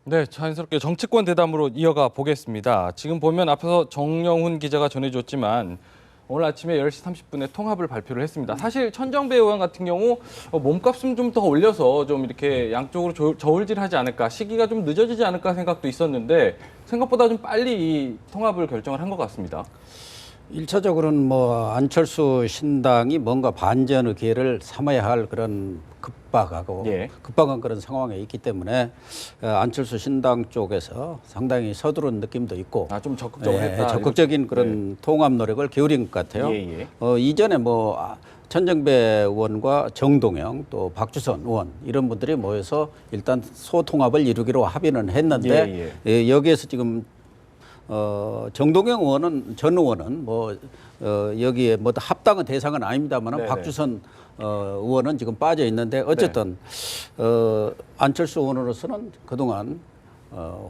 네, 자연스럽게 정치권 대담으로 이어가 보겠습니다. 지금 보면 앞에서 정영훈 기자가 전해줬지만 오늘 아침에 10시 30분에 통합을 발표를 했습니다. 사실 천정배 의원 같은 경우 몸값은 좀 더 올려서 좀 이렇게 양쪽으로 저울질하지 않을까, 시기가 좀 늦어지지 않을까 생각도 있었는데 생각보다 좀 빨리 이 통합을 결정을 한 것 같습니다. 1차적으로는 뭐 안철수 신당이 뭔가 반전의 기회를 삼아야 할 그런 급박한 그런 상황에 있기 때문에 안철수 신당 쪽에서 상당히 서두른 느낌도 있고 좀 적극적으로 했다. 적극적인 그런 통합 노력을 기울인 것 같아요. 이전에 뭐 천정배 의원과 정동영 또 박주선 의원 이런 분들이 모여서 일단 소통합을 이루기로 합의는 했는데 여기에서 지금 정동영 의원은 전 의원은 뭐 여기에 뭐 합당은 대상은 아닙니다만 박주선 의원은 지금 빠져 있는데 어쨌든 안철수 의원으로서는 그동안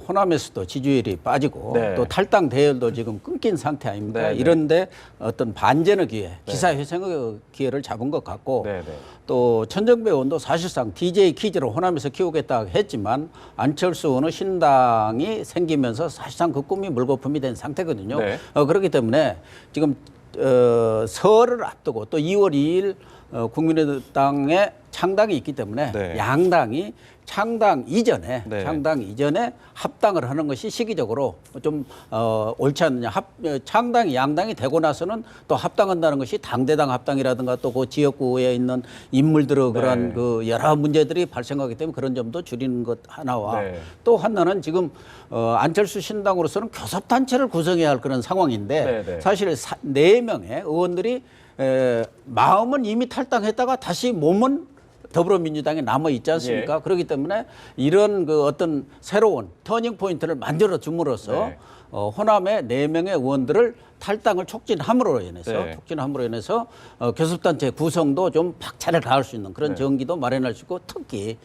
호남에서도 지지율이 빠지고 또 탈당 대열도 지금 끊긴 상태 아닙니까? 이런데 어떤 반전의 기회, 기사회생의 기회를 잡은 것 같고 또 천정배 의원도 사실상 DJ 퀴즈로 호남에서 키우겠다 했지만 안철수 의원의 신당이 생기면서 사실상 그 꿈이 물거품이 된 상태거든요. 그렇기 때문에 지금 설을 앞두고 또 2월 2일 국민의당의 창당이 있기 때문에 양당이 창당 이전에 합당을 하는 것이 시기적으로 좀 옳지 않느냐. 창당이 양당이 되고 나서는 또 합당한다는 것이 당대당 합당이라든가 또 그 지역구에 있는 인물들의 그런 그 여러 문제들이 발생하기 때문에 그런 점도 줄이는 것 하나와 또 하나는 지금 안철수 신당으로서는 교섭단체를 구성해야 할 그런 상황인데 사실 4명의 의원들이 마음은 이미 탈당했다가 다시 몸은 더불어민주당에 남아 있지 않습니까? 그렇기 때문에 이런 그 어떤 새로운 터닝 포인트를 만들어 줌으로써 호남의 4명의 의원들을 탈당을 촉진함으로 인해서 교섭단체 구성도 좀 박차를 가할 수 있는 그런 정기도 마련할 수 있고 특히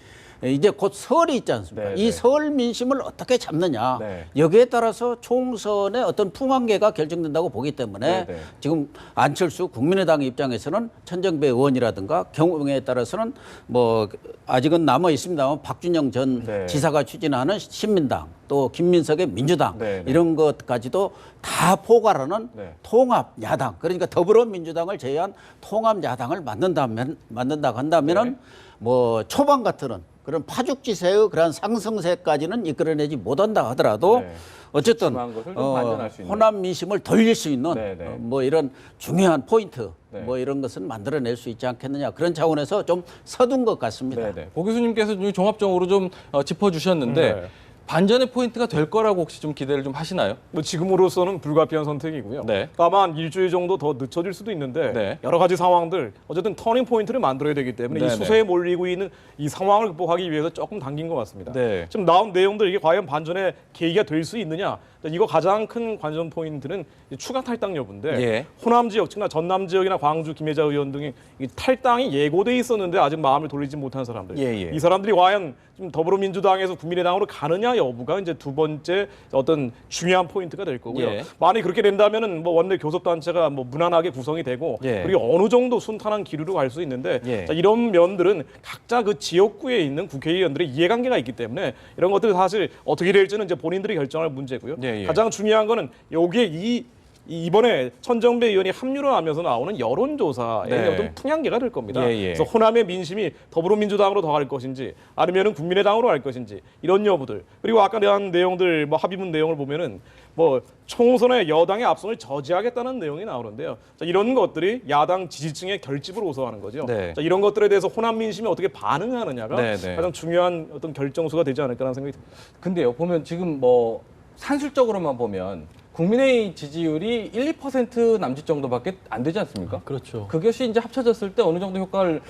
이제 곧 설이 있지 않습니까? 이 설 민심을 어떻게 잡느냐. 여기에 따라서 총선의 어떤 풍한계가 결정된다고 보기 때문에 지금 안철수 국민의당 입장에서는 천정배 의원이라든가 경우에 따라서는 뭐 아직은 남아 있습니다만 박준영 전 지사가 추진하는 신민당 또 김민석의 민주당 이런 것까지도 다 포괄하는 통합 야당 그러니까 더불어민주당을 제외한 통합 야당을 만든다고 한다면은 뭐 초반 같은 그런 파죽지세의 그런 상승세까지는 이끌어내지 못한다 하더라도 어쨌든 호남 민심을 돌릴 수 있는 뭐 이런 중요한 포인트 뭐 이런 것은 만들어낼 수 있지 않겠느냐 그런 차원에서 좀 서둔 것 같습니다. 고 교수님께서 종합적으로 좀 짚어주셨는데 반전의 포인트가 될 거라고 혹시 좀 기대를 좀 하시나요? 뭐 지금으로서는 불가피한 선택이고요. 아마 한 일주일 정도 더 늦춰질 수도 있는데 여러 가지 상황들 어쨌든 터닝 포인트를 만들어야 되기 때문에 이 수세에 몰리고 있는 이 상황을 극복하기 위해서 조금 당긴 것 같습니다. 지금 나온 내용들 이게 과연 반전의 계기가 될 수 있느냐? 이거 가장 큰 관전 포인트는 추가 탈당 여부인데 호남 지역, 특히나 전남 지역이나 광주, 김혜자 의원 등이 탈당이 예고돼 있었는데 아직 마음을 돌리지 못한 사람들. 이 사람들이 과연 좀 더불어민주당에서 국민의당으로 가느냐 여부가 이제 두 번째 어떤 중요한 포인트가 될 거고요. 만약 그렇게 된다면은 뭐 원내 교섭단체가 뭐 무난하게 구성이 되고 그리고 어느 정도 순탄한 기류로 갈 수 있는데 자, 이런 면들은 각자 그 지역구에 있는 국회의원들의 이해관계가 있기 때문에 이런 것들 사실 어떻게 될지는 이제 본인들이 결정할 문제고요. 가장 중요한 거는 여기에 이번에 천정배 의원이 합류를 하면서 나오는 여론조사의 어떤 풍향계가 될 겁니다. 그래서 호남의 민심이 더불어민주당으로 더 갈 것인지 아니면은 국민의당으로 갈 것인지 이런 여부들 그리고 아까 대한 내용들 뭐 합의문 내용을 보면은 뭐 총선의 여당의 압승을 저지하겠다는 내용이 나오는데요. 자, 이런 것들이 야당 지지층의 결집을 호소하는 거죠. 자, 이런 것들에 대해서 호남 민심이 어떻게 반응하느냐가 가장 중요한 어떤 결정수가 되지 않을까라는 생각이 듭니다. 근데요, 보면 지금 뭐 산술적으로만 보면 국민의 지지율이 1, 2% 남짓 정도밖에 안 되지 않습니까? 그렇죠. 그것이 이제 합쳐졌을 때 어느 정도 효과를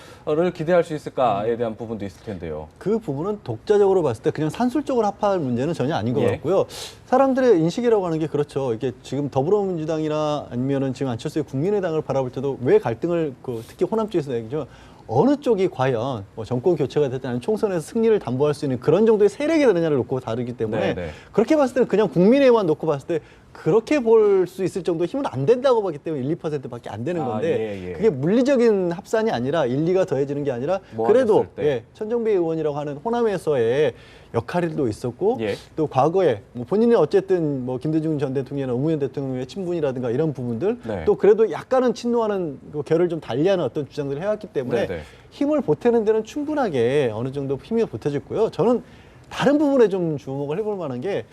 기대할 수 있을까에 대한 부분도 있을 텐데요. 그 부분은 독자적으로 봤을 때 그냥 산술적으로 합할 문제는 전혀 아닌 것 같고요. 사람들의 인식이라고 하는 게 그렇죠. 이게 지금 더불어민주당이나 아니면은 지금 안철수의 국민의당을 바라볼 때도 왜 갈등을 특히 호남 쪽에서 내죠. 어느 쪽이 과연 뭐 정권 교체가 됐든 아니면 총선에서 승리를 담보할 수 있는 그런 정도의 세력이 되느냐를 놓고 다르기 때문에 그렇게 봤을 때는 그냥 국민의힘만 놓고 봤을 때 그렇게 볼 수 있을 정도 힘은 안 된다고 봤기 때문에 1, 2%밖에 안 되는 건데 예. 그게 물리적인 합산이 아니라 1, 2가 더해지는 게 아니라 그래도 천정배 의원이라고 하는 호남에서의 역할도 있었고 예. 또 과거에 뭐 본인이 어쨌든 뭐 김대중 전 대통령이나 노무현 대통령의 친분이라든가 이런 부분들 또 그래도 약간은 친노하는 그 결을 좀 달리하는 어떤 주장들을 해왔기 때문에 힘을 보태는 데는 충분하게 어느 정도 힘이 보태졌고요. 저는 다른 부분에 좀 주목을 해볼 만한 게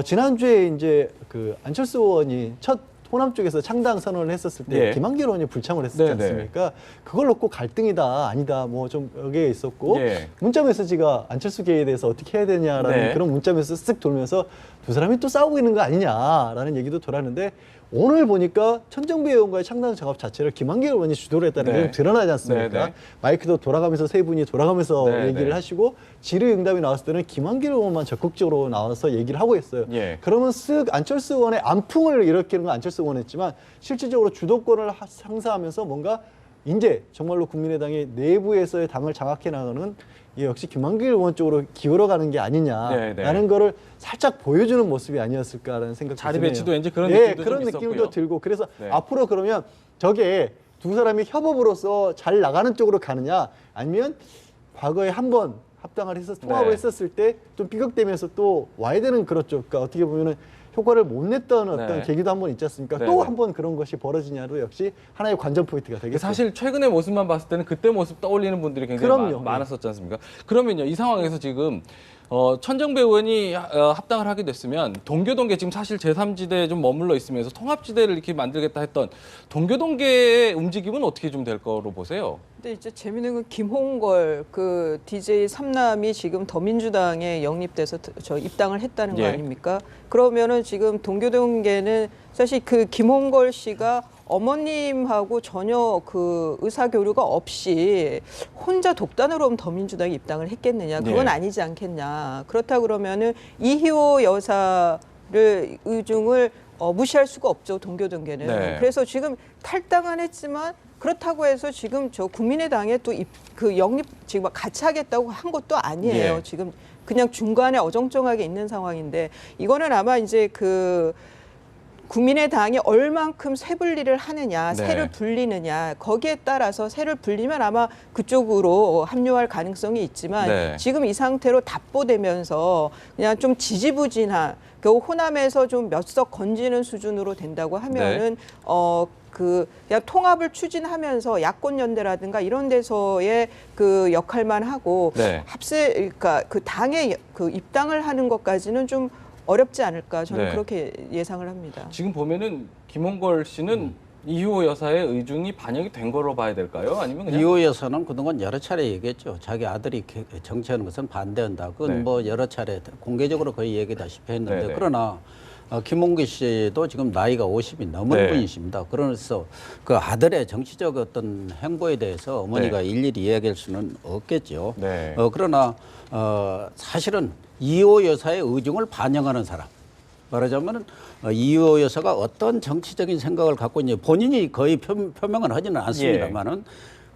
지난주에 이제 그 안철수 의원이 첫 호남 쪽에서 창당 선언을 했었을 때 김한길 의원이 불참을 했었지 않습니까? 그걸 놓고 갈등이다 아니다 뭐 좀 여기에 있었고 문자 메시지가 안철수계에 대해서 어떻게 해야 되냐라는 그런 문자 메시지 쓱 돌면서 두 사람이 또 싸우고 있는 거 아니냐라는 얘기도 돌았는데 오늘 보니까 천정배 의원과의 창당 작업 자체를 김한길 의원이 주도를 했다는 게 좀 드러나지 않습니까? 마이크도 돌아가면서 세 분이 돌아가면서 얘기를 하시고 질의응답이 나왔을 때는 김한길 의원만 적극적으로 나와서 얘기를 하고 있어요. 그러면 쓱 안철수 의원의 안풍을 일으키는 건 안철수 의원했지만 실질적으로 주도권을 상사하면서 뭔가 이제 정말로 국민의당이 내부에서의 당을 장악해 나가는 이게 역시 김한길 의원 쪽으로 기울어가는 게 아니냐라는 거를 살짝 보여주는 모습이 아니었을까라는 생각이 자리 드네요. 배치도 왠지 그런 느낌도 그런 좀 느낌도 있었고요. 들고 그래서 앞으로 그러면 저게 두 사람이 협업으로서 잘 나가는 쪽으로 가느냐 아니면 과거에 한번 합당을 해서 통합을 했었을 때 좀 삐걱대면서 또 와야 되는 그렇죠. 그러니까 어떻게 보면은 효과를 못 냈던 어떤 계기도 한번 있지 않습니까? 또 한 번 그런 것이 벌어지냐도 역시 하나의 관전 포인트가 되겠죠. 사실 최근의 모습만 봤을 때는 그때 모습 떠올리는 분들이 굉장히 많았었지 않습니까? 그러면요, 이 상황에서 지금 천정배 의원이 합당을 하게 됐으면 동교동계 지금 사실 제3지대에 좀 머물러 있으면서 통합지대를 이렇게 만들겠다 했던 동교동계의 움직임은 어떻게 좀 될 거로 보세요? 근데 이제 재밌는 건 김홍걸 그 DJ 삼남이 지금 더민주당에 영입돼서 입당을 했다는 거 아닙니까? 그러면은 지금 동교동계는 사실 그 김홍걸 씨가 어머님하고 전혀 그 의사 교류가 없이 혼자 독단으로 더민주당에 입당을 했겠느냐? 그건 아니지 않겠냐? 그렇다 그러면은 이희호 여사를 의중을 무시할 수가 없죠, 동교동계는. 그래서 지금 탈당은 했지만 그렇다고 해서 지금 저 국민의당에 또 그 영입 지금 같이 하겠다고 한 것도 아니에요. 지금 그냥 중간에 어정쩡하게 있는 상황인데 이거는 아마 이제 그 국민의당이 얼만큼 쇄분리를 하느냐, 세를 불리느냐 거기에 따라서 세를 불리면 아마 그쪽으로 합류할 가능성이 있지만 지금 이 상태로 답보되면서 그냥 좀 지지부진한 겨우 호남에서 좀 몇 석 건지는 수준으로 된다고 하면은 그냥 통합을 추진하면서 야권 연대라든가 이런 데서의 그 역할만 하고 그러니까 그 당에 그 입당을 하는 것까지는 좀 어렵지 않을까 저는 그렇게 예상을 합니다. 지금 보면은 김홍걸 씨는 이효 여사의 의중이 반영이 된 거로 봐야 될까요? 아니면 그냥 이효 여사는 그동안 여러 차례 얘기했죠. 자기 아들이 정치하는 것은 반대한다. 그건 뭐 여러 차례 공개적으로 거의 얘기다시피 했는데 그러나 김홍기 씨도 지금 나이가 50이 넘은 분이십니다. 그래서 그 아들의 정치적 어떤 행보에 대해서 어머니가 일일이 이야기할 수는 없겠죠. 그러나 사실은 이효 여사의 의중을 반영하는 사람. 말하자면 이효 여사가 어떤 정치적인 생각을 갖고 있는지 본인이 거의 표명은 하지는 않습니다만은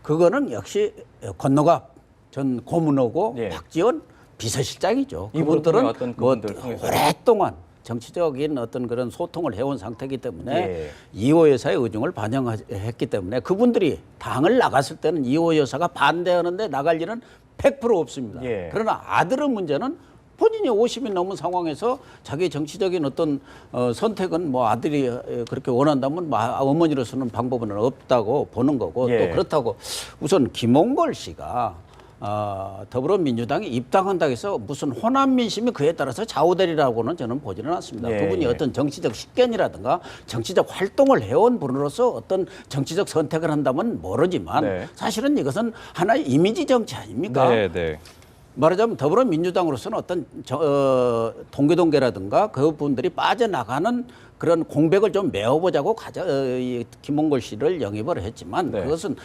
그거는 역시 권노갑 전 고문호고 박지원 비서실장이죠. 그분들은 뭐 오랫동안 정치적인 어떤 그런 소통을 해온 상태이기 때문에 이호 여사의 의중을 반영했기 때문에 그분들이 당을 나갔을 때는 이호 여사가 반대하는데 나갈 일은 100% 없습니다. 그러나 아들의 문제는 본인이 50이 넘은 상황에서 자기 정치적인 어떤 선택은 뭐 아들이 그렇게 원한다면 어머니로서는 방법은 없다고 보는 거고 또 그렇다고 우선 김홍걸 씨가 더불어민주당에 입당한다고 해서 무슨 호남 민심이 그에 따라서 좌우되리라고는 저는 보지는 않습니다. 그분이 어떤 정치적 식견이라든가 정치적 활동을 해온 분으로서 어떤 정치적 선택을 한다면 모르지만 사실은 이것은 하나의 이미지 정치 아닙니까? 말하자면 더불어민주당으로서는 어떤 동교동계라든가 그분들이 빠져나가는 그런 공백을 좀 메워보자고 이 김홍걸 씨를 영입을 했지만 네. 그것은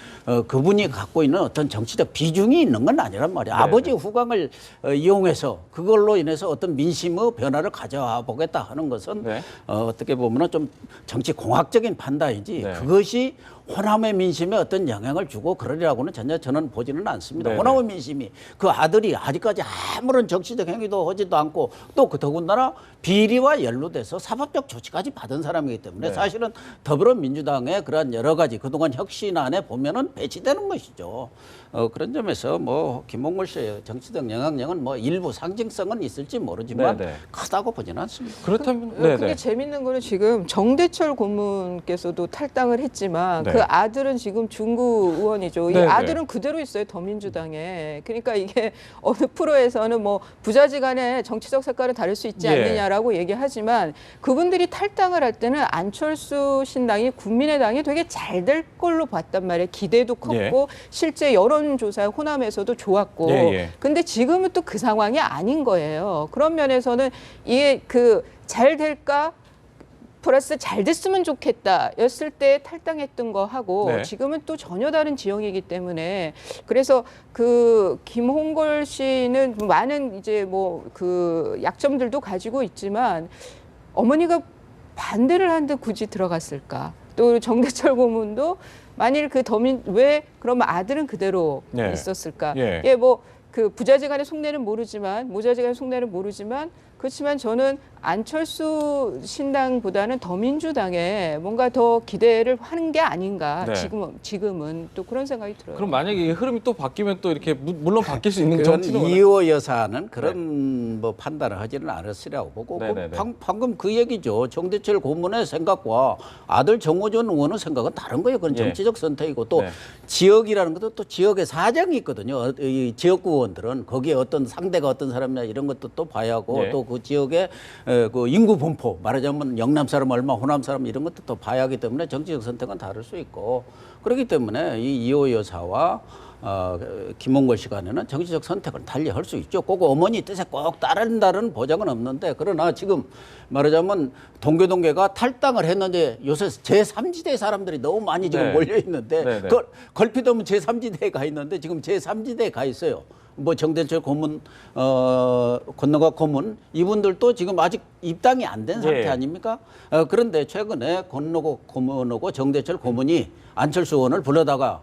그분이 갖고 있는 어떤 정치적 비중이 있는 건 아니란 말이에요. 네. 아버지 후광을 이용해서 그걸로 인해서 어떤 민심의 변화를 가져와 보겠다 하는 것은 네. 어떻게 보면 좀 정치 공학적인 판단이지 네. 그것이 호남의 민심에 어떤 영향을 주고 그러리라고는 전혀 저는 보지는 않습니다. 네. 호남의 민심이 그 아들이 아직까지 아무런 정치적 행위도 하지도 않고 또 그 더군다나 비리와 연루돼서 사법적 조치까지 받은 사람이기 때문에 네. 사실은 더불어민주당의 그러한 여러 가지 그동안 혁신안에 보면은 배치되는 것이죠. 그런 점에서 뭐 김홍걸 씨의 정치적 영향력은 뭐 일부 상징성은 있을지 모르지만 네, 네. 크다고 보지는 않습니다. 그렇다면 근데 재밌는 거는 지금 정대철 고문께서도 탈당을 했지만 네. 그 아들은 지금 중구 의원이죠. 이 네, 아들은 그대로 있어요. 더민주당에. 그러니까 이게 어느 프로에서는 뭐 부자지간에 정치적 색깔은 다를 수 있지 예. 않느냐라고 얘기하지만 그분들이 탈당을 할 때는 안철수 신당이 국민의당이 되게 잘 될 걸로 봤단 말이에요. 기대도 컸고 예. 실제 여론조사 호남에서도 좋았고. 예, 예. 근데 지금은 또 그 상황이 아닌 거예요. 그런 면에서는 이게 그 잘 될까 플러스 잘 됐으면 좋겠다였을 때 탈당했던 거 하고 네. 지금은 또 전혀 다른 지형이기 때문에 그래서 그 김홍걸 씨는 많은 이제 뭐 그 약점들도 가지고 있지만 어머니가 반대를 하는데 굳이 들어갔을까? 또 정대철 고문도 만일 그 더민 왜 그러면 아들은 그대로 네. 있었을까? 예. 예, 뭐 그 부자지간의 속내는 모르지만 모자지간의 속내는 모르지만 그렇지만 저는 안철수 신당보다는 더민주당에 뭔가 더 기대를 하는 게 아닌가 네. 지금은 또 그런 생각이 들어요. 그럼 만약에 이 흐름이 또 바뀌면 또 이렇게 물론 바뀔 수 있는 그런 정치는 이호 여사는 그런 뭐 판단을 하지는 않았으리라고 보고 네, 네, 네. 방금 그 얘기죠. 정대철 고문의 생각과 아들 정호준 의원의 생각은 다른 거예요. 그건 예. 정치적 선택이고 또 네. 지역이라는 것도 또 지역의 사정이 있거든요. 이 지역구 의원들은 거기에 어떤 상대가 어떤 사람이냐 이런 것도 또 봐야 하고 예. 또 그 지역의 그 인구 분포 말하자면 영남 사람 얼마 호남 사람 이런 것도 또 봐야 하기 때문에 정치적 선택은 다를 수 있고 그렇기 때문에 이 이호 여사와 김홍걸 씨 간에는 정치적 선택을 달리 할 수 있죠. 꼭 어머니 뜻에 꼭 따른다는 보장은 없는데 그러나 지금 말하자면 동교동계가 탈당을 했는데 요새 제3지대 사람들이 너무 많이 지금 네. 몰려 있는데 네, 네. 걸핏하면 제3지대에 가 있는데 지금 제3지대에 가 있어요. 뭐 정대철 고문, 권노갑 고문 이분들도 지금 아직 입당이 안 된 상태 예. 아닙니까? 그런데 최근에 권노갑 고문하고 정대철 고문이 안철수 의원을 불러다가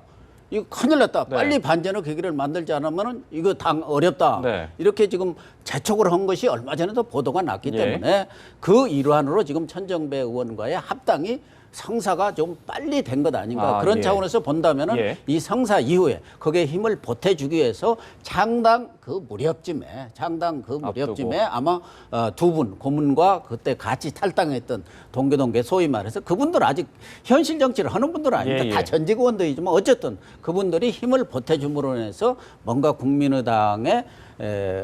이거 큰일 났다. 네. 빨리 반전의 계기를 만들지 않으면은 이거 당 어렵다. 네. 이렇게 지금 재촉을 한 것이 얼마 전에도 보도가 났기 예. 때문에 그 일환으로 지금 천정배 의원과의 합당이 성사가 좀 빨리 된 것 아닌가 아, 그런 예. 차원에서 본다면은 예. 이 성사 이후에 거기에 힘을 보태주기 위해서 창당 그 무렵쯤에 아마 두 분 고문과 그때 같이 탈당했던 동교동계 소위 말해서 그분들 아직 현실 정치를 하는 분들은 아닙니다. 예, 예. 다 전직 의원들이지만 어쨌든 그분들이 힘을 보태줌으로 인해서 뭔가 국민의당의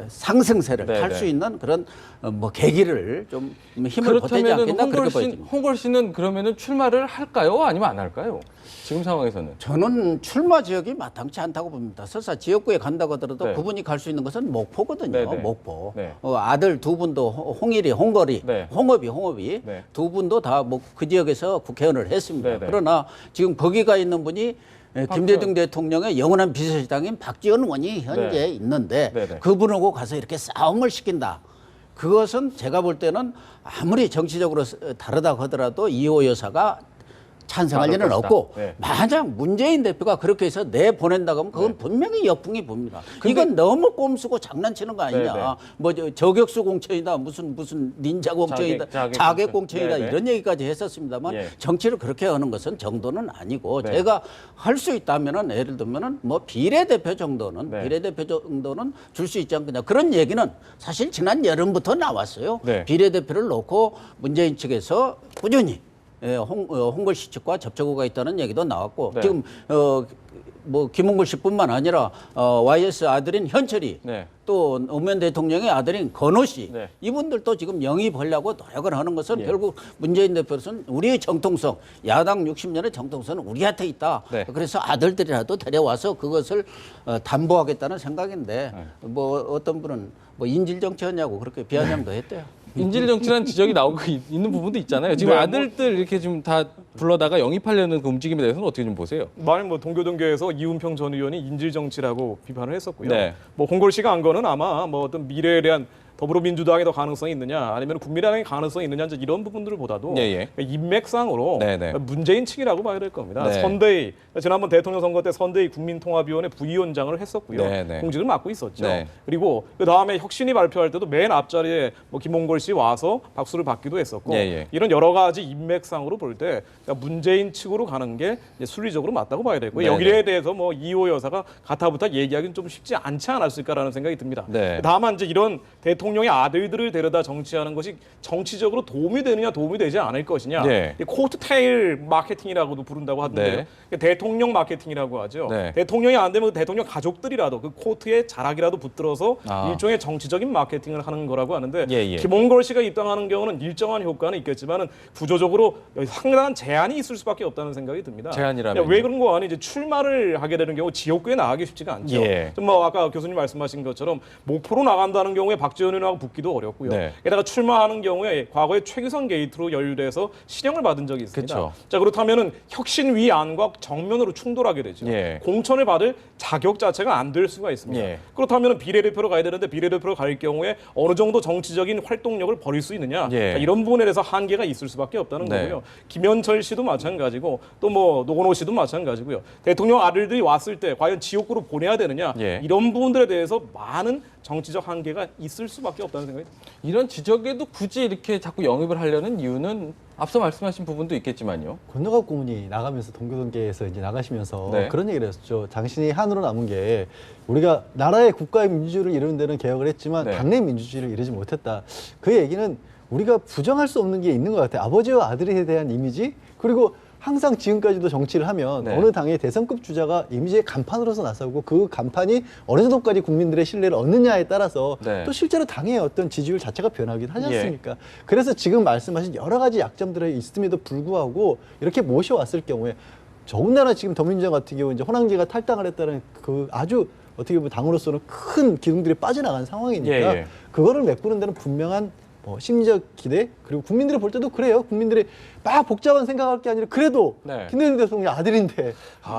상승세를 네, 탈 네. 수 있는 그런 뭐 계기를 좀 힘을 보태지 그렇다면은 않겠나 그렇게 보여집니다. 홍걸 씨는 그러면은 출마를 할까요? 아니면 안 할까요? 지금 상황에서는. 저는 출마 지역이 마땅치 않다고 봅니다. 설사 지역구에 간다고 하더라도 네. 그분이 갈 수 있는 것은 목포거든요. 네, 네. 목포. 네. 아들 두 분도 홍걸이, 네. 홍업이 네. 두 분도 다 그 지역에서 국회의원을 했습니다. 네, 네. 그러나 지금 거기 가 있는 분이 김대중 대통령의 영원한 비서실장인 박지원 의원이 현재 네. 있는데 네, 네. 그분하고 가서 이렇게 싸움을 시킨다. 그것은 제가 볼 때는 아무리 정치적으로 다르다고 하더라도 이호 여사가 찬성할 맞을 일은 것이다. 없고 네. 만약 문재인 대표가 그렇게 해서 내보낸다고 하면 그건 분명히 역풍이 붑니다. 이건 너무 꼼수고 장난치는 거 아니냐. 네, 네. 뭐 저격수 공천이다 무슨 닌자 공천이다 자객 공천이다 네, 네. 이런 얘기까지 했었습니다만 예. 정치를 그렇게 하는 것은 정도는 아니고 네. 제가 할 수 있다면은 예를 들면은 뭐 비례대표 정도는 네. 줄 수 있지 않겠냐 그런 얘기는 사실 지난 여름부터 나왔어요. 네. 비례대표를 놓고 문재인 측에서 꾸준히 홍걸 씨 측과 접촉구가 있다는 얘기도 나왔고 네. 지금 뭐 김홍걸 씨뿐만 아니라 YS 아들인 현철이 네. 또 노무현 대통령의 아들인 건호 씨 네. 이분들도 지금 영입하려고 노력을 하는 것은 예. 결국 문재인 대표로서는 우리의 정통성 야당 60년의 정통성은 우리한테 있다. 네. 그래서 아들들이라도 데려와서 그것을 담보하겠다는 생각인데 뭐 어떤 분은 뭐 인질 정치하냐고 그렇게 비아냥도 했대요. 인질 정치라는 지적이 나오고 있는 부분도 있잖아요. 지금 네, 아들들 이렇게 지금 다 불러다가 영입하려는 그 움직임에 대해서는 어떻게 좀 보세요? 만약 뭐 동교동계에서 이운평 전 의원이 인질 정치라고 비판을 했었고요. 네. 뭐 홍걸 씨가 한 거는 아마 뭐 어떤 미래에 대한 더불어민주당에 더 가능성이 있느냐 아니면 국민의당에 가능성이 있느냐 이제 이런 부분들보다도 예. 인맥상으로 네. 문재인 측이라고 봐야 될 겁니다. 네. 선대위 지난번 대통령 선거 때 선대위 국민통합위원회 부위원장을 했었고요. 네. 공직을 맡고 있었죠. 네. 그리고 그 다음에 혁신이 발표할 때도 맨 앞자리에 뭐 김홍걸 씨 와서 박수를 받기도 했었고 예. 이런 여러 가지 인맥상으로 볼 때 문재인 측으로 가는 게 이제 순리적으로 맞다고 봐야 되고 네. 여기에 대해서 뭐 이호 여사가 가타부타 얘기하기는 좀 쉽지 않지 않았을까라는 생각이 듭니다. 네. 다만 이제 이런 대통령의 아들들을 데려다 정치하는 것이 정치적으로 도움이 되느냐 도움이 되지 않을 것이냐. 네. 이 코트테일 마케팅이라고도 부른다고 하던데요. 대통령 마케팅이라고 하죠. 네. 대통령이 안 되면 대통령 가족들이라도 그 코트에 자락이라도 붙들어서 아. 일종의 정치적인 마케팅을 하는 거라고 하는데 예. 김홍걸 씨가 입당하는 경우는 일정한 효과는 있겠지만은 구조적으로 상당한 제한이 있을 수밖에 없다는 생각이 듭니다. 제한이라면요? 왜 그런 거 아니 이제 출마를 하게 되는 경우 지역구에 나가기 쉽지가 않죠. 예. 좀 뭐 아까 교수님 말씀하신 것처럼 목포로 나간다는 경우에 박지원 의원하고 붙기도 어렵고요. 네. 게다가 출마하는 경우에 과거에 최규선 게이트로 연루돼서 실형을 받은 적이 있습니다. 그쵸. 자 그렇다면은 혁신위 안과 정면으로 충돌하게 되죠. 예. 공천을 받을 자격 자체가 안 될 수가 있습니다. 예. 그렇다면은 비례대표로 가야 되는데 비례대표로 갈 경우에 어느 정도 정치적인 활동력을 벌일 수 있느냐 예. 자, 이런 부분에 대해서 한계가 있을 수밖에 없다는 네. 거고요. 김현철 씨도 마찬가지고 또 뭐 노건호 씨도 마찬가지고요. 대통령 아들들이 왔을 때 과연 지역구로 보내야 되느냐 예. 이런 부분들에 대해서 많은 정치적 한계가 있을 수밖에 없다는 생각이 듭니다. 이런 지적에도 굳이 이렇게 자꾸 영입을 하려는 이유는 앞서 말씀하신 부분도 있겠지만요. 권노갑 고문이 나가면서 동교동계에서 이제 나가시면서 네. 그런 얘기를 했었죠. 당신이 한으로 남은 게 우리가 나라의 국가의 민주주의를 이루는 데는 개혁을 했지만 네. 당내 민주주의를 이루지 못했다. 그 얘기는 우리가 부정할 수 없는 게 있는 것 같아요. 아버지와 아들에 대한 이미지 그리고 항상 지금까지도 정치를 하면 네. 어느 당의 대선급 주자가 이미지의 간판으로서 나서고 그 간판이 어느 정도까지 국민들의 신뢰를 얻느냐에 따라서 네. 또 실제로 당의 어떤 지지율 자체가 변하긴 하지 예. 않습니까? 그래서 지금 말씀하신 여러 가지 약점들이 있음에도 불구하고 이렇게 모셔왔을 경우에 더군다나 지금 더민주당 같은 경우 이제 호남계가 탈당을 했다는 그 아주 어떻게 보면 당으로서는 큰 기둥들이 빠져나간 상황이니까 예. 그거를 메꾸는 데는 분명한 심리적 기대 그리고 국민들이 볼 때도 그래요. 국민들이 막 복잡한 생각할 게 아니라 그래도 네. 김대중 대통령 아들인데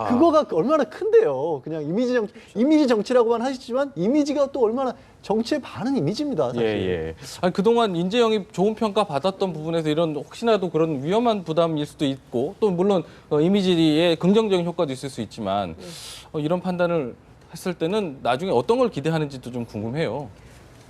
그거가 얼마나 큰데요. 그냥 이미지 정치라고만 하시지만 이미지가 또 얼마나 정치의 반은 이미지입니다. 사실. 예. 아니, 그동안 인재 영입 좋은 평가 받았던 부분에서 이런 혹시나도 그런 위험한 부담일 수도 있고 또 물론 이미지에 긍정적인 효과도 있을 수 있지만 이런 판단을 했을 때는 나중에 어떤 걸 기대하는지도 좀 궁금해요.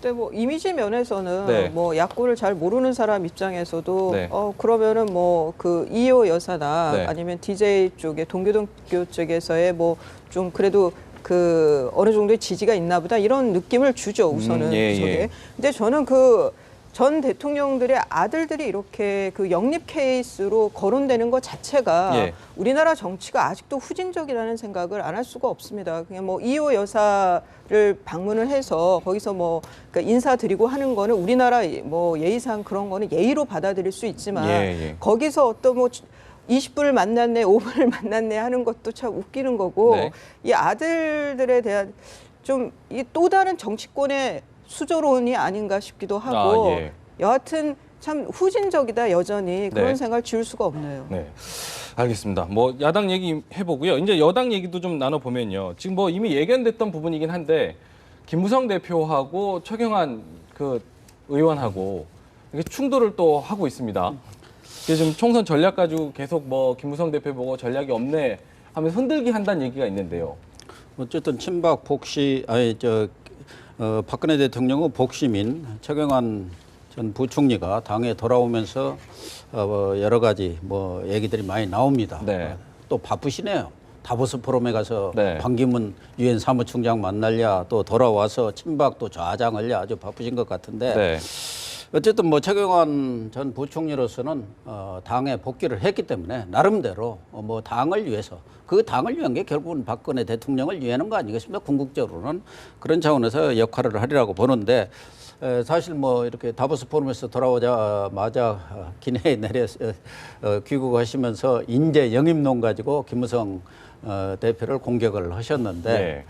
근데 뭐 이미지 면에서는 네. 뭐 야구를 잘 모르는 사람 입장에서도 네. 그러면은 뭐 그 이호 여사나 네. 아니면 DJ 쪽에 동교동교 쪽에서의 뭐 좀 그래도 그 어느 정도의 지지가 있나 보다 이런 느낌을 주죠 우선은. 예. 저게. 근데 저는 그 전 대통령들의 아들들이 이렇게 그 영립 케이스로 거론되는 것 자체가 예. 우리나라 정치가 아직도 후진적이라는 생각을 안 할 수가 없습니다. 그냥 뭐 이호 여사를 방문을 해서 거기서 뭐 그러니까 인사드리고 하는 거는 우리나라 뭐 예의상 그런 거는 예의로 받아들일 수 있지만 예. 거기서 어떤 뭐 20분을 만났네, 5분을 만났네 하는 것도 참 웃기는 거고 네. 이 아들들에 대한 좀 이 또 다른 정치권의 수조론이 아닌가 싶기도 하고 예. 여하튼 참 후진적이다 여전히 그런 네. 생각을 지울 수가 없네요. 네, 알겠습니다. 뭐 야당 얘기 해보고요. 이제 여당 얘기도 좀 나눠보면요. 지금 뭐 이미 예견됐던 부분이긴 한데 김무성 대표하고 최경환 그 의원하고 이게 충돌을 또 하고 있습니다. 이게 지금 총선 전략 가지고 계속 뭐 김무성 대표 보고 전략이 없네 하면서 흔들기 한다는 얘기가 있는데요. 어쨌든 친박 복시 박근혜 대통령의 복심인 최경환 전 부총리가 당에 돌아오면서 여러 가지 뭐 얘기들이 많이 나옵니다. 네. 또 바쁘시네요. 다보스 포럼에 가서 네. 반기문 유엔 사무총장 만날랴 또 돌아와서 친박 또 좌장을랴 아주 바쁘신 것 같은데 네. 어쨌든 뭐 최경환 전 부총리로서는 당에 복귀를 했기 때문에 나름대로 뭐 당을 위해서 그 당을 위한 게 결국은 박근혜 대통령을 위하는 거 아니겠습니까? 궁극적으로는 그런 차원에서 역할을 하리라고 보는데 사실 뭐 이렇게 다보스 포럼에서 돌아오자마자 기내에 내려 귀국하시면서 인재 영입론 가지고 김무성 대표를 공격을 하셨는데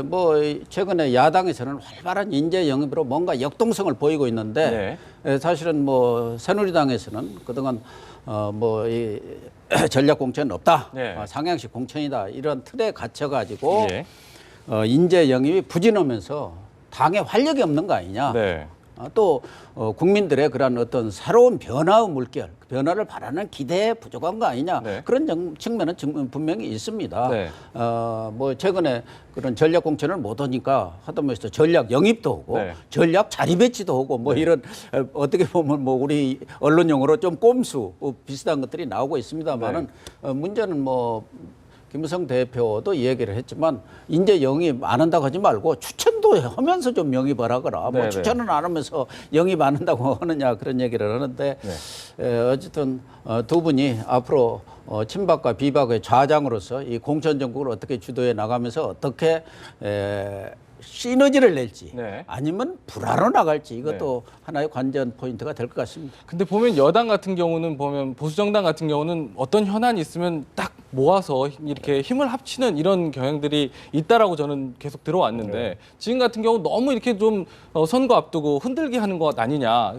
뭐 최근에 야당에서는 활발한 인재 영입으로 뭔가 역동성을 보이고 있는데 사실은 뭐 새누리당에서는 그동안 뭐 이 전략 공천은 없다, 상향식 공천이다 이런 틀에 갇혀가지고 인재 영입이 부진하면서 당에 활력이 없는 거 아니냐. 또 국민들의 그런 어떤 새로운 변화의 물결, 변화를 바라는 기대에 부족한 거 아니냐. 그런 측면은 분명히 있습니다. 뭐 최근에 그런 전략 공천을 못 하니까 하다못해 전략 영입도 오고 전략 자리 배치도 오고 뭐 이런 어떻게 보면 뭐 우리 언론 용어로 좀 꼼수 비슷한 것들이 나오고 있습니다만은 문제는 뭐 김무성 대표도 얘기를 했지만 인재 영입 안 한다고 하지 말고 추천도 하면서 좀 영입을 하거라. 뭐 추천은 안 하면서 영입 안 한다고 하느냐 그런 얘기를 하는데 어쨌든 두 분이 앞으로 친박과 비박의 좌장으로서 이 공천 정국을 어떻게 주도해 나가면서 어떻게 시너지를 낼지 아니면 불화로 나갈지 이것도 하나의 관전 포인트가 될 것 같습니다. 근데 보면 여당 같은 경우는 보면 보수정당 같은 경우는 어떤 현안이 있으면 딱 모아서 이렇게 힘을 합치는 이런 경향들이 있다라고 저는 계속 들어왔는데 지금 같은 경우 너무 이렇게 좀 선거 앞두고 흔들게 하는 것 아니냐.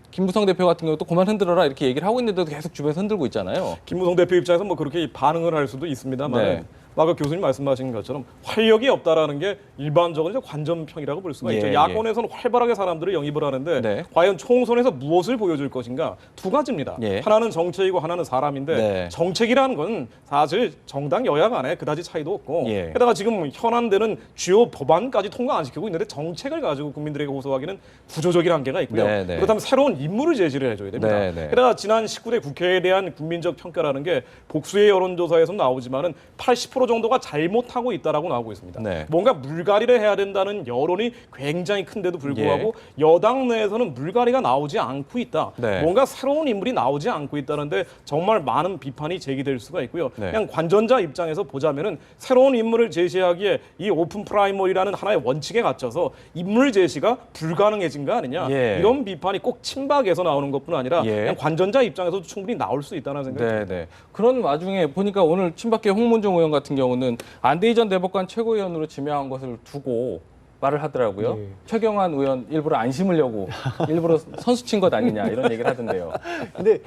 김무성 대표 같은 경우도 그만 흔들어라 이렇게 얘기를 하고 있는데도 계속 주변에서 흔들고 있잖아요. 김무성 대표 입장에서 뭐 그렇게 반응을 할 수도 있습니다만 아까 교수님 말씀하신 것처럼 활력이 없다라는 게 일반적으로 이제 관전평이라고 볼 수가 있죠. 야권에서는 활발하게 사람들을 영입을 하는데 과연 총선에서 무엇을 보여줄 것인가 두 가지입니다. 하나는 정책이고 하나는 사람인데 정책이라는 건 사실 정당 여야 간에 그다지 차이도 없고 게다가 지금 현안되는 주요 법안까지 통과 안 시키고 있는데 정책을 가지고 국민들에게 호소하기는 구조적인 한계가 있고요. 그렇다면 새로운 인물을 제시를 해줘야 됩니다. 게다가 지난 19대 국회에 대한 국민적 평가라는 게 복수의 여론조사에서 나오지만은 80% 정도가 잘못하고 있다라고 나오고 있습니다. 뭔가 물갈이를 해야 된다는 여론이 굉장히 큰데도 불구하고 여당 내에서는 물갈이가 나오지 않고 있다. 뭔가 새로운 인물이 나오지 않고 있다는데 정말 많은 비판이 제기될 수가 있고요. 그냥 관전자 입장에서 보자면은 새로운 인물을 제시하기에 이 오픈 프라이머리라는 하나의 원칙에 갇혀서 인물 제시가 불가능해진 거 아니냐. 이런 비판이 꼭 친박에서 나오는 것뿐 아니라 그냥 관전자 입장에서도 충분히 나올 수 있다는 생각이 듭니다. 그런 와중에 보니까 오늘 친박계 홍문종 의원 같은 경우는 안대희 전 대법관 최고위원으로 지명한 것을 두고 말을 하더라고요. 최경환 의원 일부러 안 심으려고 일부러 선수 친 것 아니냐 이런 얘기를 하던데요. 근데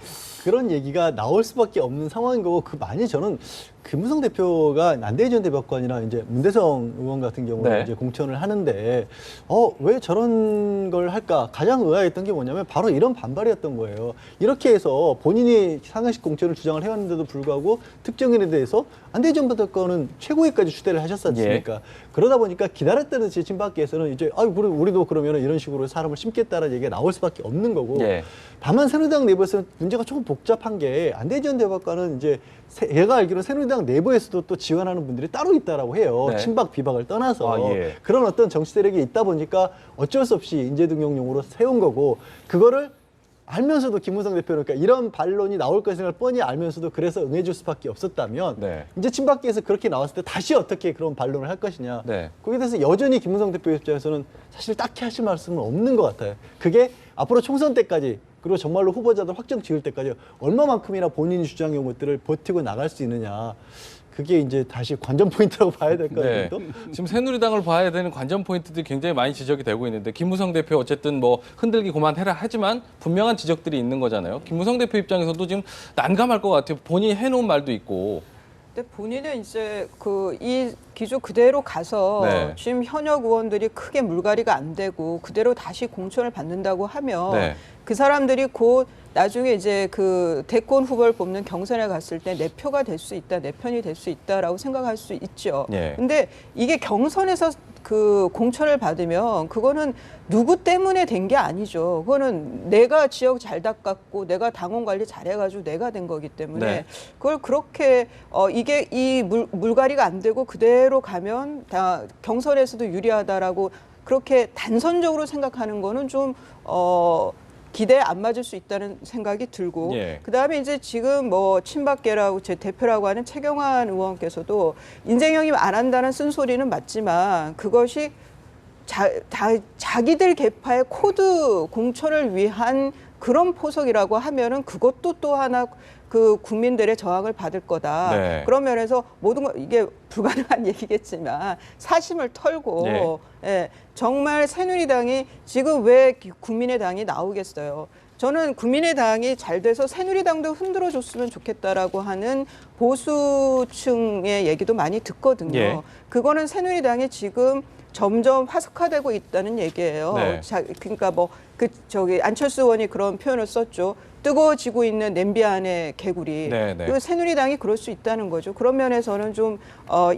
그런 얘기가 나올 수밖에 없는 상황인 거고 많이 저는 김무성 대표가 안대희 전 대법관이나 이제 문대성 의원 같은 경우는 이제 공천을 하는데 왜 저런 걸 할까 가장 의아했던 게 뭐냐면 바로 이런 반발이었던 거예요. 이렇게 해서 본인이 상향식 공천을 주장을 해왔는데도 불구하고 특정인에 대해서 안대희 전 대법관은 최고위까지 추대를 하셨지 않습니까? 그러다 보니까 기다렸다는 제 친박계에서는 이제 우리도 그러면 이런 식으로 사람을 심겠다는 얘기가 나올 수밖에 없는 거고 다만 새누리당 내부에서는 문제가 조금 복잡한 게 안대희 전 대법관은 이제 제가 알기로는 새누리당 내부에서도 또 지원하는 분들이 따로 있다라고 해요. 친박 비박을 떠나서 그런 어떤 정치 세력이 있다 보니까 어쩔 수 없이 인재 등용용으로 세운 거고 그거를 알면서도 김무성 대표는 그러니까 이런 반론이 나올 것을 뻔히 알면서도 그래서 응해줄 수밖에 없었다면 이제 친박계에서 그렇게 나왔을 때 다시 어떻게 그런 반론을 할 것이냐 거기에 대해서 여전히 김무성 대표 입장에서는 사실 딱히 하실 말씀은 없는 것 같아요. 그게 앞으로 총선 때까지 그리고 정말로 후보자들 확정 지을 때까지 얼마만큼이나 본인이 주장해온 것들을 버티고 나갈 수 있느냐. 그게 이제 다시 관전 포인트라고 봐야 될 거예요. 지금 새누리당을 봐야 되는 관전 포인트들이 굉장히 많이 지적이 되고 있는데 김무성 대표 어쨌든 뭐 흔들기 그만해라 하지만 분명한 지적들이 있는 거잖아요. 김무성 대표 입장에서도 지금 난감할 것 같아요. 본인이 해놓은 말도 있고. 근데 본인은 이제 이 기조 그대로 가서 지금 현역 의원들이 크게 물갈이가 안 되고 그대로 다시 공천을 받는다고 하면 그 사람들이 곧 나중에 이제 대권 후보를 뽑는 경선에 갔을 때 내 표가 될 수 있다, 내 편이 될 수 있다라고 생각할 수 있죠. 근데 이게 경선에서 공천을 받으면 그거는 누구 때문에 된 게 아니죠. 그거는 내가 지역 잘 닦았고 내가 당원 관리 잘해가지고 내가 된 거기 때문에 그걸 그렇게 이게 물갈이가 안 되고 그대로 가면 다 경선에서도 유리하다라고 그렇게 단선적으로 생각하는 거는 좀 기대에 안 맞을 수 있다는 생각이 들고 그다음에 이제 지금 뭐 친박계라고 제 대표라고 하는 최경환 의원께서도 인재 영입 안 한다는 쓴소리는 맞지만 그것이 자기들 계파의 코드 공천을 위한 그런 포석이라고 하면은 그것도 또 하나 그 국민들의 저항을 받을 거다. 네. 그런 면에서 모든 거 이게 불가능한 얘기겠지만 사심을 털고 예, 정말 새누리당이 지금 왜 국민의당이 나오겠어요. 저는 국민의당이 잘 돼서 새누리당도 흔들어줬으면 좋겠다라고 하는 보수층의 얘기도 많이 듣거든요. 예. 그거는 새누리당이 지금 점점 화석화되고 있다는 얘기예요. 네. 그러니까 뭐 안철수 의원이 그런 표현을 썼죠. 뜨거워지고 있는 냄비 안의 개구리. 네, 네. 그 새누리당이 그럴 수 있다는 거죠. 그런 면에서는 좀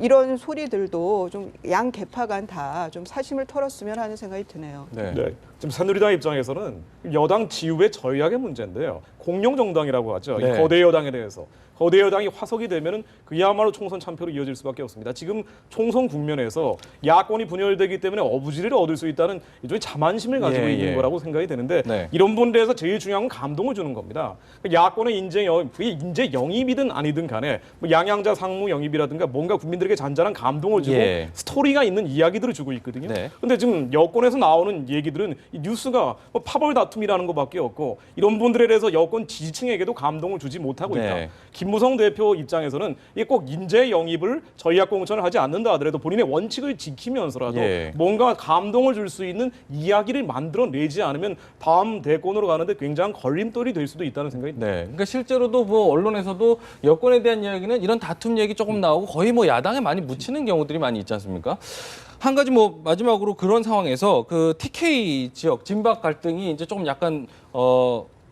이런 소리들도 좀 양 개파 간 다 좀 사심을 털었으면 하는 생각이 드네요. 네. 네. 지금 새누리당 입장에서는 여당 지우의 전략의 문제인데요. 공룡 정당이라고 하죠. 네. 이 거대 여당에 대해서. 거대 여당이 화석이 되면은 그야말로 총선 참패로 이어질 수밖에 없습니다. 지금 총선 국면에서 야권이 분열되기 때문에 어부지리를 얻을 수 있다는 일종의 자만심을 가지고 있는 거라고 생각이 되는데 네. 이런 분들에서 제일 중요한 건 감동을 주는 겁니다. 야권의 인재 영입이든 아니든 간에 뭐 양양자 상무 영입이라든가 뭔가 국민들에게 잔잔한 감동을 주고 예. 스토리가 있는 이야기들을 주고 있거든요. 네. 근데 지금 여권에서 나오는 얘기들은 이 뉴스가 뭐 파벌 다툼이라는 것밖에 없고 이런 분들에 대해서 여권 지지층에게도 감동을 주지 못하고 있다. 네. 김무성 대표 입장에서는 이게 꼭 인재 영입을 전략 공천을 하지 않는다 하더라도 본인의 원칙을 지키면서라도 예. 뭔가 감동을 줄 수 있는 이야기를 만들어내지 않으면 다음 대권으로 가는데 굉장한 걸림돌이 될 수도 있다는 생각이 듭니다. 네. 그러니까 실제로도 뭐 언론에서도 여권에 대한 이야기는 이런 다툼 얘기 조금 나오고 거의 뭐 야당에 많이 묻히는 경우들이 많이 있지 않습니까? 한 가지 뭐 마지막으로 그런 상황에서 그 TK 지역 진박 갈등이 이제 조금 약간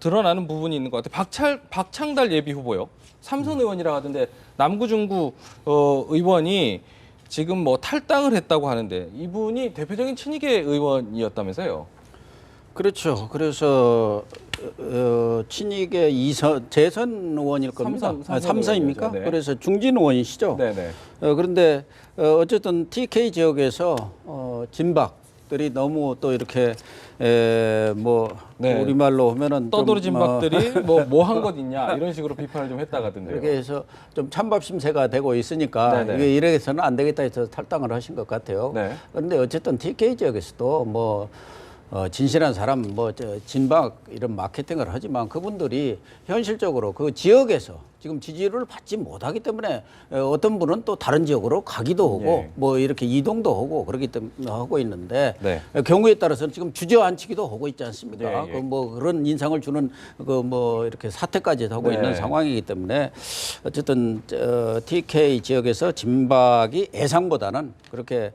드러나는 부분이 있는 것 같아요. 박창달 예비 후보요. 삼선 의원이라 하던데 남구 중구 의원이 지금 뭐 탈당을 했다고 하는데 이분이 대표적인 친이계 의원이었다면서요? 그렇죠. 그래서 친이계 재선 의원일 겁니다. 삼선입니까? 네. 그래서 중진 의원이시죠. 네네. 그런데 어쨌든 TK 지역에서 진박들이 너무 또 이렇게 뭐 네. 우리말로 하면은 떠돌이 좀, 진박들이 뭐 한 것 있냐 이런 식으로 비판을 좀 했다가던데요. 그렇게 해서 좀 찬밥 심세가 되고 있으니까 네네. 이게 이래서는 안 되겠다 해서 탈당을 하신 것 같아요. 네. 그런데 어쨌든 TK 지역에서도 뭐 진실한 사람 진박 이런 마케팅을 하지만 그분들이 현실적으로 그 지역에서 지금 지지를 받지 못하기 때문에 어떤 분은 또 다른 지역으로 가기도 하고 예. 뭐 이렇게 이동도 하고 그렇기 때문에 하고 있는데 네. 경우에 따라서는 지금 주저앉히기도 하고 있지 않습니까? 예, 예. 뭐 그런 인상을 주는 그 뭐 이렇게 사태까지 하고 네. 있는 상황이기 때문에 어쨌든 TK 지역에서 진박이 예상보다는 그렇게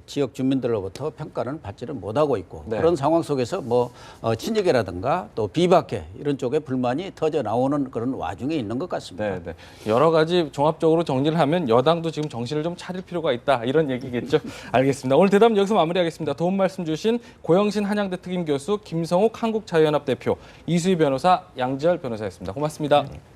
지역 주민들로부터 평가는 받지를 못하고 있고 네. 그런 상황 속에서 뭐 친이계라든가 또 비박계 이런 쪽에 불만이 터져 나오는 그런 와중에 있는 것 같습니다. 네, 네. 여러 가지 종합적으로 정리를 하면 여당도 지금 정신을 좀 차릴 필요가 있다 이런 얘기겠죠. 알겠습니다. 오늘 대담 여기서 마무리하겠습니다. 도움 말씀 주신 고영신 한양대 특임 교수, 김성욱 한국자유연합 대표, 이수희 변호사, 양지열 변호사였습니다. 고맙습니다.